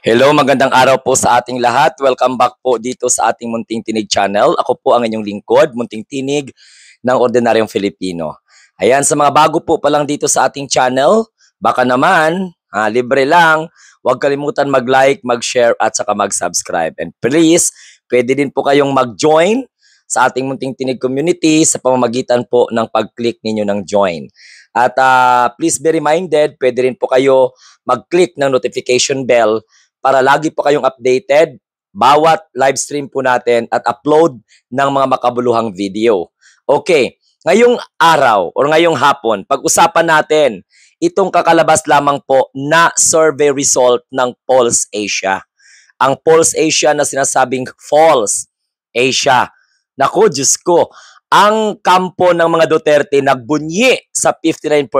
Hello, magandang araw po sa ating lahat. Welcome back po dito sa ating Munting Tinig channel. Ako po ang inyong lingkod, Munting Tinig ng Ordinaryong Filipino. Ayan, sa mga bago po pa lang dito sa ating channel, baka naman, libre lang, huwag kalimutan mag-like, mag-share at saka mag-subscribe. And please, pwede din po kayong mag-join sa ating Munting Tinig community sa pamamagitan po ng pag-click ninyo ng join. At please be reminded, pwede rin po kayo mag-click ng notification bell para lagi po kayong updated bawat live stream po natin at upload ng mga makabuluhang video. Okay, ngayong araw o ngayong hapon, pag-usapan natin itong kakalabas lamang po na survey result ng Pulse Asia. Ang Pulse Asia na sinasabing false Asia. Naku, Diyos ko, ang kampo ng mga Duterte nagbunyi sa 59%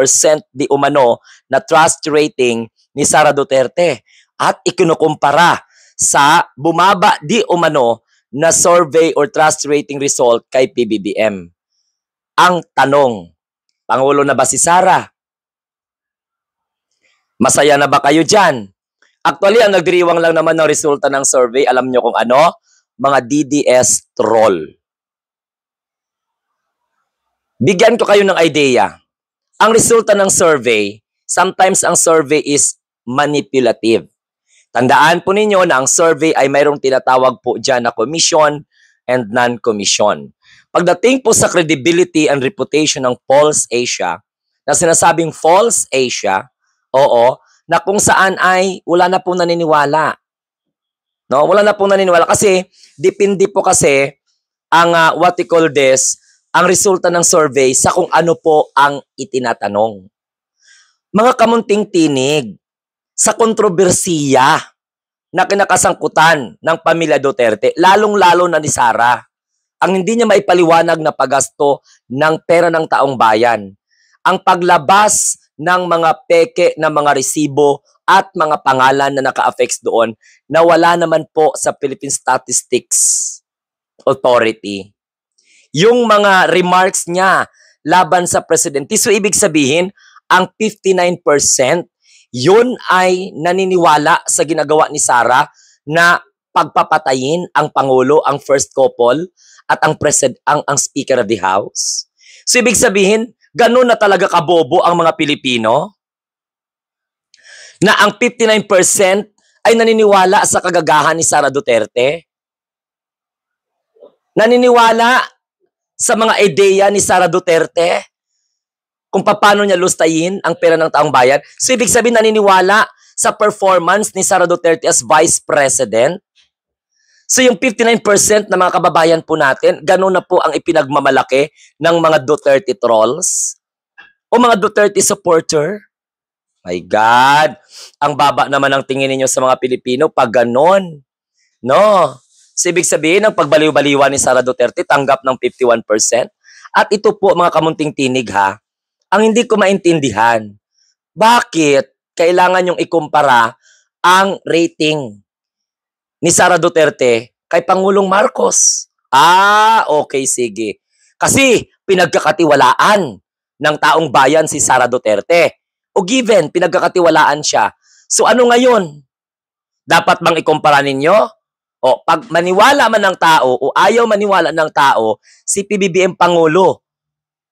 di umano na trust rating ni Sara Duterte at ikinukumpara sa bumaba di umano na survey or trust rating result kay PBBM. Ang tanong, Pangulo na ba si Sara? Masaya na ba kayo dyan? Actually, ang nagdiriwang lang naman ng resulta ng survey, alam nyo kung ano? Mga DDS troll. Bigyan ko kayo ng idea. Ang resulta ng survey, sometimes ang survey is manipulative. Tandaan po ninyo na ang survey ay mayroong tinatawag po dyan na commission and non-commission. Pagdating po sa credibility and reputation ng Pulse Asia, na sinasabing false Asia, oo, na kung saan ay wala na po naniniwala. No? Wala na po naniniwala kasi depende po kasi ang what we call this, ang resulta ng survey sa kung ano po ang itinatanong. Mga kamunting tinig, sa kontrobersiya na kinakasangkutan ng pamilya Duterte, lalong-lalo na ni Sara, ang hindi niya maipaliwanag na paggasto ng pera ng taong bayan, ang paglabas ng mga peke na mga resibo at mga pangalan na naka-affix doon na wala naman po sa Philippine Statistics Authority. Yung mga remarks niya laban sa presidente, so ibig sabihin, ang 59%, yun ay naniniwala sa ginagawa ni Sara na pagpapatayin ang Pangulo, ang first couple, at ang Speaker of the House. So ibig sabihin, ganun na talaga kabobo ang mga Pilipino na ang 59% ay naniniwala sa kagagahan ni Sara Duterte. Naniniwala sa mga ideya ni Sara Duterte kung paano niya lustayin ang pera ng taong bayan. So, ibig sabihin, naniniwala sa performance ni Sara Duterte as Vice President. So, yung 59% na mga kababayan po natin, ganun na po ang ipinagmamalaki ng mga Duterte trolls o mga Duterte supporter. My God! Ang baba naman ang tingin ninyo sa mga Pilipino pag ganun. No? So, ibig sabihin, ang pagbaliw-baliwan ni Sara Duterte, tanggap ng 51%. At ito po, mga kamunting tinig ha, ang hindi ko maintindihan, bakit kailangan yung ikumpara ang rating ni Sara Duterte kay Pangulong Marcos? Okay, sige. Kasi pinagkakatiwalaan ng taong bayan si Sara Duterte. O given, pinagkakatiwalaan siya. So ano ngayon? Dapat bang ikumpara ninyo? O pag maniwala man ng tao o ayaw maniwala ng tao, si PBBM Pangulo.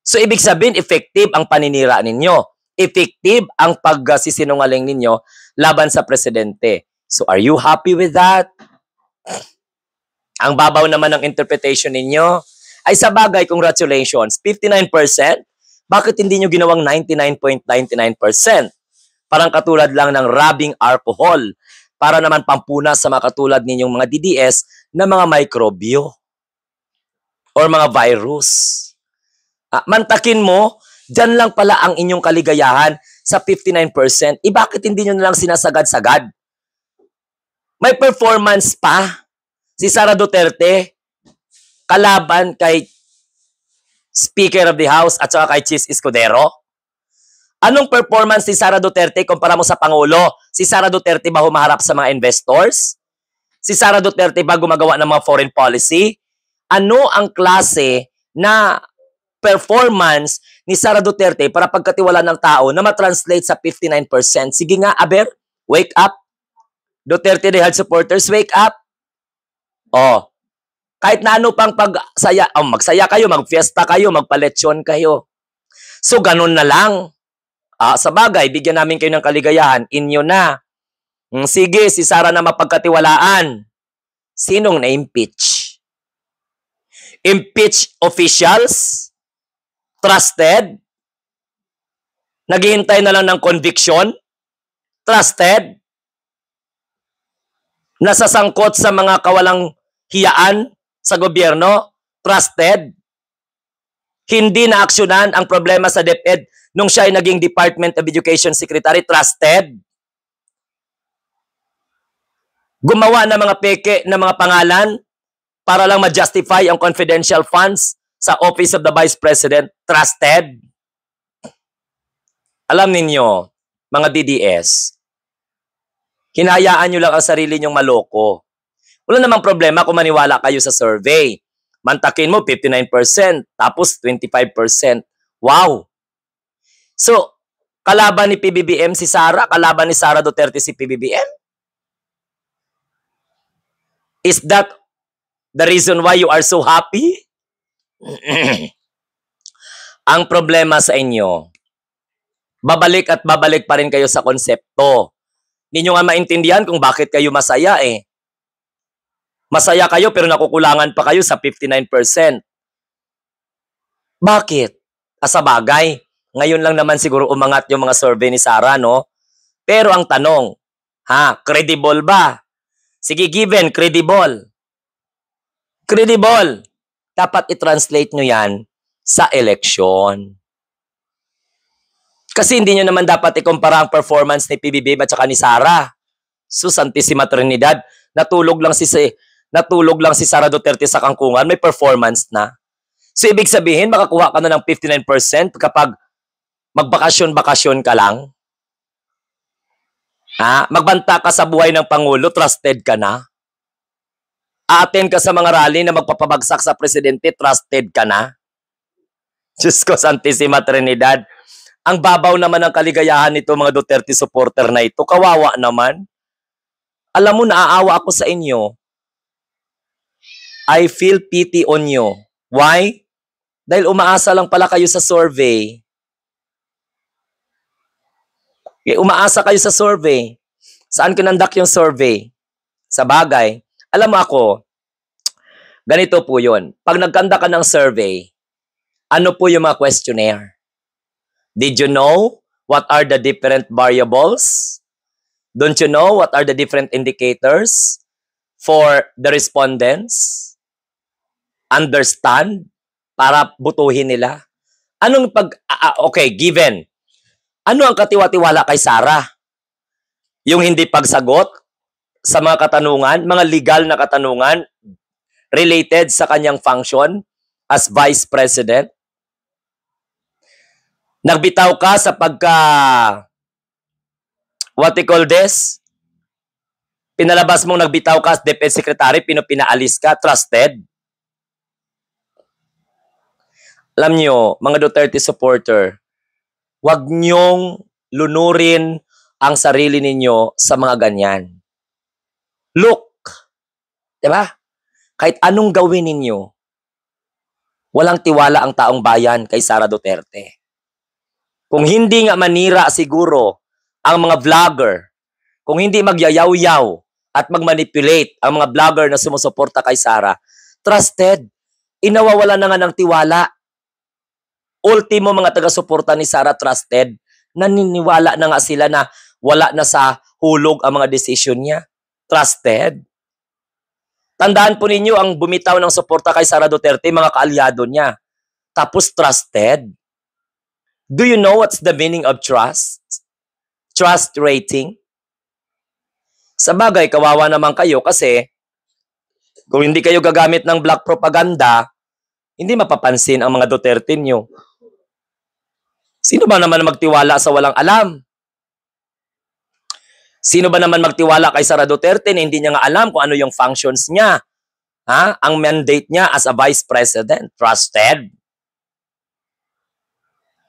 So, ibig sabihin, effective ang paninira ninyo. Effective ang pagsisinungaling ninyo laban sa presidente. So, are you happy with that? Ang babaw naman ng interpretation ninyo ay sa bagay, congratulations. 59%? Bakit hindi nyo ginawang 99.99%? Parang katulad lang ng rubbing alcohol para naman pampunas sa mga katulad ninyong mga DDS na mga mikrobyo or mga virus. Mantakin mo, dyan lang pala ang inyong kaligayahan sa 59%. Bakit hindi nyo nalang sinasagad-sagad? May performance pa si Sara Duterte kalaban kay Speaker of the House at saka kay Chis Escudero. Anong performance si Sara Duterte kumpara mo sa Pangulo? Si Sara Duterte ba humaharap sa mga investors? Si Sara Duterte ba gumagawa ng mga foreign policy? Ano ang klase na performance ni Sara Duterte para pagkatiwala ng tao na matranslate sa 59%? Sige nga, Aber, wake up. Duterte Rehad supporters, wake up. Oh, kahit na ano pang pagsaya, magsaya kayo, magfiesta kayo, magpaletsyon kayo. So, ganun na lang. Sa bagay, bigyan namin kayo ng kaligayahan, inyo na. Sige, si Sara na mapagkatiwalaan. Sinong na-impeach? Impeach officials? Trusted? Naghihintay na lang ng conviction? Trusted? Nasasangkot sa mga kawalang hiyaan sa gobyerno? Trusted? Hindi na aksyonan ang problema sa DepEd nung siya ay naging Department of Education Secretary? Trusted? Gumawa ng mga peke na mga pangalan para lang ma-justify ang confidential funds sa Office of the Vice President? Trusted? Alam ninyo, mga DDS, hinayaan nyo lang ang sarili nyong maloko. Wala namang problema kung maniwala kayo sa survey. Mantakin mo 59%, tapos 25%. Wow! So, kalaban ni PBBM si Sara? Kalaban ni Sara Duterte si PBBM? Is that the reason why you are so happy? Ang problema sa inyo, babalik at babalik pa rin kayo sa konsepto. Hindi nyo nga maintindihan kung bakit kayo masaya eh. Masaya kayo pero nakukulangan pa kayo sa 59%. Bakit? Sa bagay, ngayon lang naman siguro umangat yung mga survey ni Sara, no? Pero ang tanong, credible ba? Sige, given, credible. Credible. Dapat i-translate nyo yan sa eleksyon. Kasi hindi nyo naman dapat ikumpara ang performance ni PBBM at saka ni Sara. Sus, Santissima Trinidad, natulog lang si Sara Duterte sa kangkungan, may performance na. So, ibig sabihin, makakuha ka na ng 59% kapag magbakasyon-bakasyon ka lang. Magbanta ka sa buhay ng Pangulo, trusted ka na. Aaten ka sa mga rally na magpapabagsak sa presidente, trusted ka na. Diyos ko, Santissima Trinidad. Ang babaw naman ng kaligayahan nito mga Duterte supporter na ito. Kawawa naman. Alam mo, naaawa ako sa inyo. I feel pity on you. Why? Dahil umaasa lang pala kayo sa survey. Umaasa kayo sa survey. Saan kinandak yung survey? Sa bagay. Alam mo ako, ganito po yun. Pag nagkanda ka ng survey, ano po yung mga questionnaire? Did you know what are the different variables? Don't you know what are the different indicators for the respondents? Understand? Para butuhin nila. Okay, given. Ano ang katiwa-tiwala kay Sara? Yung hindi pagsagot sa mga katanungan, mga legal na katanungan related sa kanyang function as Vice President? Nagbitaw ka sa what you call this? Pinalabas mong nagbitaw ka as DepEd Secretary, pinaalis ka, trusted? Alam nyo, mga Duterte supporter, huwag nyong lunurin ang sarili ninyo sa mga ganyan. Look, diba? Kahit anong gawin ninyo, walang tiwala ang taong bayan kay Sara Duterte. Kung hindi nga manira siguro ang mga vlogger, kung hindi magyayaw-yaw at magmanipulate ang mga vlogger na sumusuporta kay Sara, trusted, inawawala na nga ng tiwala. Ultimo mga taga-suporta ni Sara, trusted, naniniwala na nga sila na wala na sa hulog ang mga desisyon niya. Trusted. Tandaan po ninyo ang bumitaw ng suporta kay Sara Duterte, mga kaalyado niya. Tapos trusted. Do you know what's the meaning of trust? Trust rating? Sa bagay, kawawa naman kayo kasi kung hindi kayo gagamit ng black propaganda, hindi mapapansin ang mga Duterte nyo. Sino ba naman magtiwala sa walang alam? Sino ba naman magtiwala kay Sara Duterte na hindi niya nga alam kung ano yung functions niya? Ang mandate niya as a Vice President. Trusted.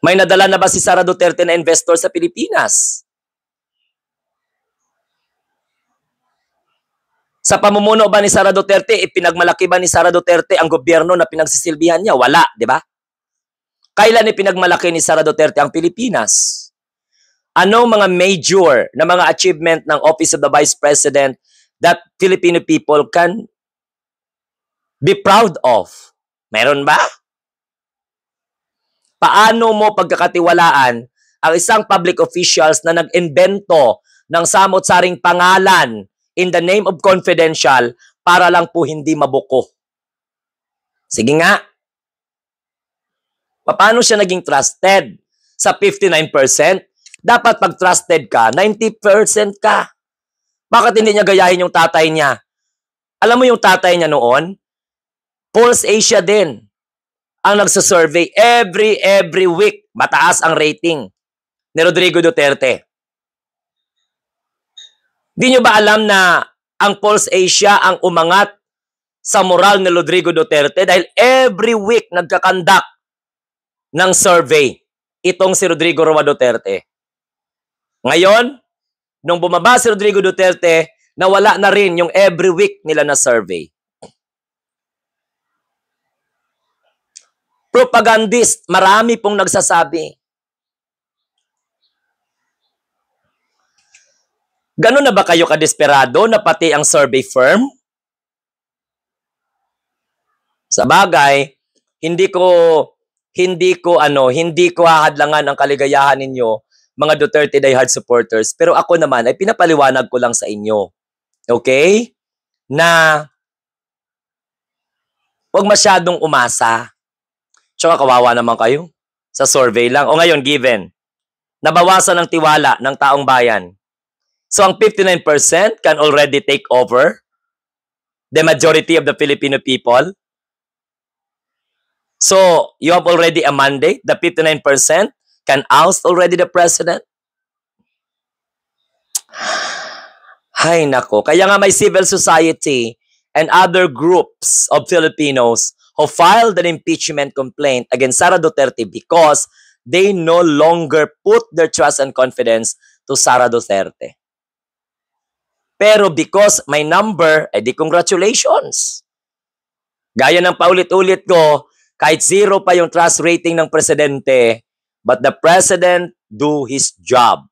May nadala na ba si Sara Duterte na investor sa Pilipinas? Sa pamumuno ba ni Sara Duterte, ipinagmalaki ba ni Sara Duterte ang gobyerno na pinagsisilbihan niya? Wala, di ba? Kailan ipinagmalaki ni Sara Duterte ang Pilipinas? Anong mga major na mga achievement ng Office of the Vice President that Filipino people can be proud of? Meron ba? Paano mo pagkakatiwalaan ang isang public officials na nag-invento ng samot-saring pangalan in the name of confidential para lang po hindi mabuko? Sige nga. Paano siya naging trusted? Sa 59%, dapat pag trusted ka, 90% ka. Bakit hindi niya gayahin yung tatay niya? Alam mo yung tatay niya noon? Pulse Asia din ang nagsasurvey every week. Mataas ang rating ni Rodrigo Duterte. Di nyo ba alam na ang Pulse Asia ang umangat sa moral ni Rodrigo Duterte dahil every week nagkakandak ng survey itong si Rodrigo Roa Duterte. Ngayon, nung bumaba si Rodrigo Duterte, nawala na rin yung every week nila na survey. Propagandist, marami pong nagsasabi. Ganun na ba kayo kadesperado na pati ang survey firm? Sa bagay, hindi ko hahadlangan ang kaligayahan ninyo, mga Duterte diehard supporters, pero ako naman ay pinapaliwanag ko lang sa inyo. Okay? Na huwag masyadong umasa. Tsaka kawawa naman kayo. Sa survey lang. O ngayon, given. Nabawasan ang tiwala ng taong bayan. So, ang 59% can already take over the majority of the Filipino people. So, you have already a mandate. The 59% can oust already the president. Ay, nako. Kaya nga may civil society and other groups of Filipinos who filed an impeachment complaint against Sara Duterte because they no longer put their trust and confidence to Sara Duterte. Pero because may number, di congratulations. Gaya ng paulit-ulit ko, kahit zero pa yung trust rating ng presidente, but the president do his job.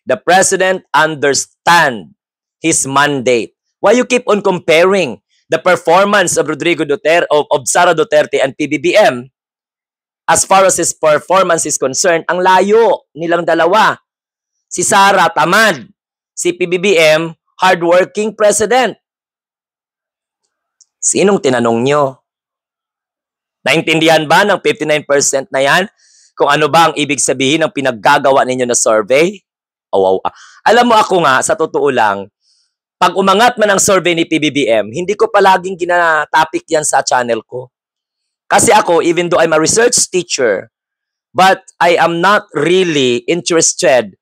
The president understand his mandate. Why you keep on comparing the performance of Rodrigo Duterte, of Sara Duterte and PBBM? As far as his performance is concerned, ang layo nilang dalawa. Si Sara, tamad. Si PBBM, hardworking president. Sinong tinanong nyo? Naintindihan ba ng 59% na yan kung ano ba ang ibig sabihin ng pinaggagawa ninyo na survey? Alam mo ako nga, sa totoo lang, pag umangat man ang survey ni PBBM, hindi ko palaging ginatopic yan sa channel ko. Kasi ako, even though I'm a research teacher, but I am not really interested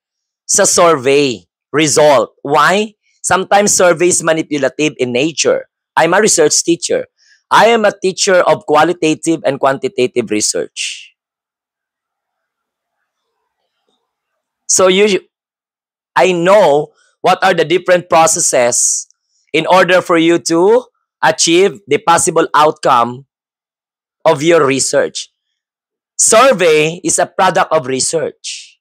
sa survey result. Why? Sometimes survey is manipulative in nature. I'm a research teacher. I am a teacher of qualitative and quantitative research. So I know what are the different processes in order for you to achieve the possible outcome of your research. Survey is a product of research.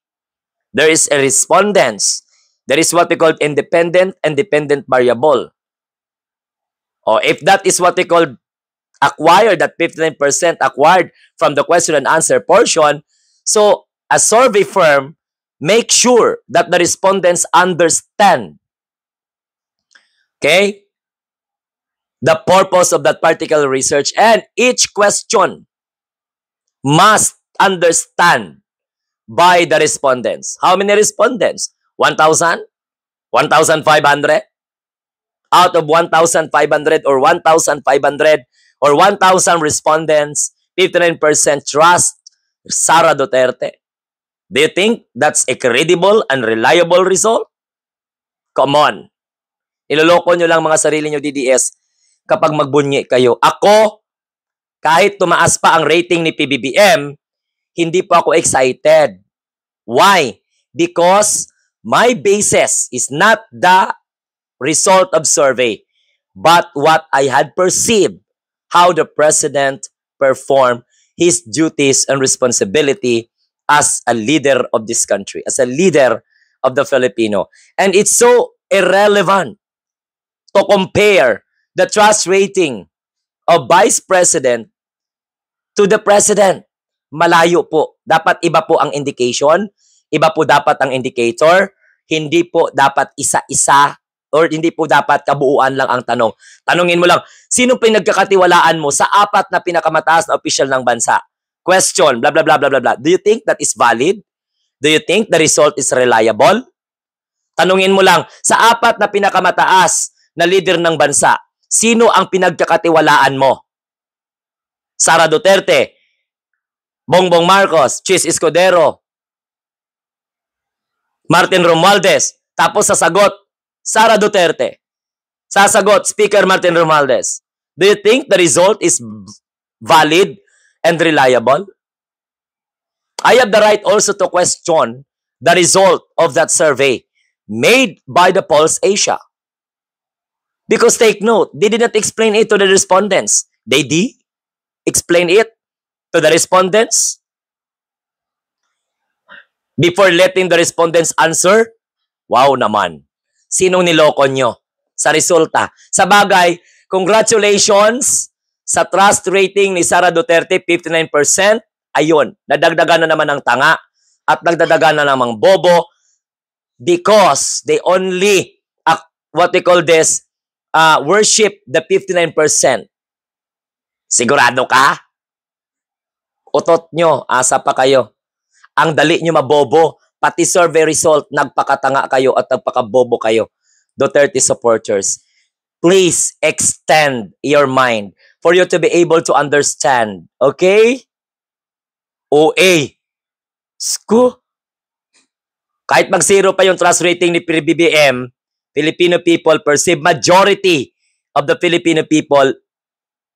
There is a respondents. There is what we call independent and dependent variable. Or if that is what we call acquired, that 59% acquired from the question and answer portion, so a survey firm make sure that the respondents understand, okay, the purpose of that particular research, and each question must understand by the respondents. How many respondents? 1,000? 1,500? Out of 1,500 or 1,500 or 1,000 respondents, 59% trust Sara Duterte. Do you think that's a credible and reliable result? Come on. Iloloko nyo lang mga sarili nyo, DDS, kapag magbunyi kayo. Ako, kahit tumaas pa ang rating ni PBBM, hindi pa ako excited. Why? Because my basis is not the result of survey. but what I had perceived how the president performed his duties and responsibility as a leader of this country, as a leader of the Filipino. And it's so irrelevant to compare the trust rating of Vice President to the President. Malayo po. Dapat iba po ang indication, iba po dapat ang indicator, hindi po dapat isa-isa or hindi po dapat kabuuan lang ang tanong. Tanungin mo lang, sino pinagkakatiwalaan mo sa apat na pinakamataas na opisyal ng bansa? Question, blah, blah, blah, blah, blah, blah. Do you think that is valid? Do you think the result is reliable? Tanungin mo lang, sa apat na pinakamataas na leader ng bansa, sino ang pinagkakatiwalaan mo? Sara Duterte, Bongbong Marcos, Chis Escudero, Martin Romualdez. Tapos sasagot, Sara Duterte. Sasagot, Speaker Martin Romualdez. Do you think the result is valid and reliable? I have the right also to question the result of that survey made by the Pulse Asia. Because take note, they did not explain it to the respondents. They did explain it to the respondents before letting the respondents answer. Wow naman. Sinong niloko nyo sa resulta? Sa bagay, congratulations sa trust rating ni Sara Duterte, 59%. Ayun, nadagdagan na naman ng tanga at nagdadagan na namang bobo because they only, what they call this, worship the 59%. Sigurado ka? Utot nyo, asa pa kayo. Ang dali nyo mabobo. Pati survey result, nagpakatanga kayo at nagpakabobo kayo. Duterte supporters, please extend your mind for you to be able to understand. Okay? OA. Sku. Kahit mag-zero pa yung trust rating ni PBBM, Filipino people perceive, majority of the Filipino people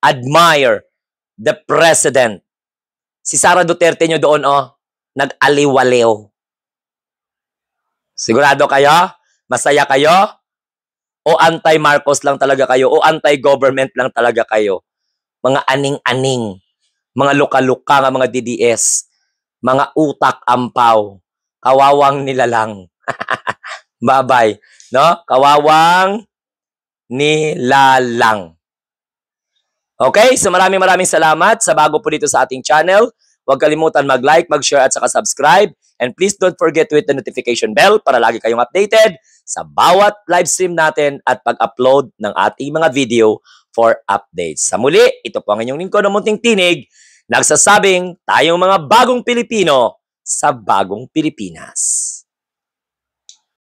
admire the president. Si Sara Duterte nyo doon, nag-aliwaliw. Sigurado kayo? Masaya kayo? O anti-Marcos lang talaga kayo? O anti-government lang talaga kayo? Mga aning-aning, mga luka-luka nga mga DDS, mga utak ampaw, kawawang nilalang. Bye-bye. No? Kawawang nilalang. Okay, so maraming salamat sa bago po dito sa ating channel. Huwag kalimutan mag-like, mag-share at saka subscribe. And please don't forget to hit the notification bell para lagi kayong updated sa bawat live stream natin at pag-upload ng ating mga video for updates. Sa muli, ito po ang inyong lingkod ng Munting Tinig, nagsasabing tayong mga bagong Pilipino sa bagong Pilipinas.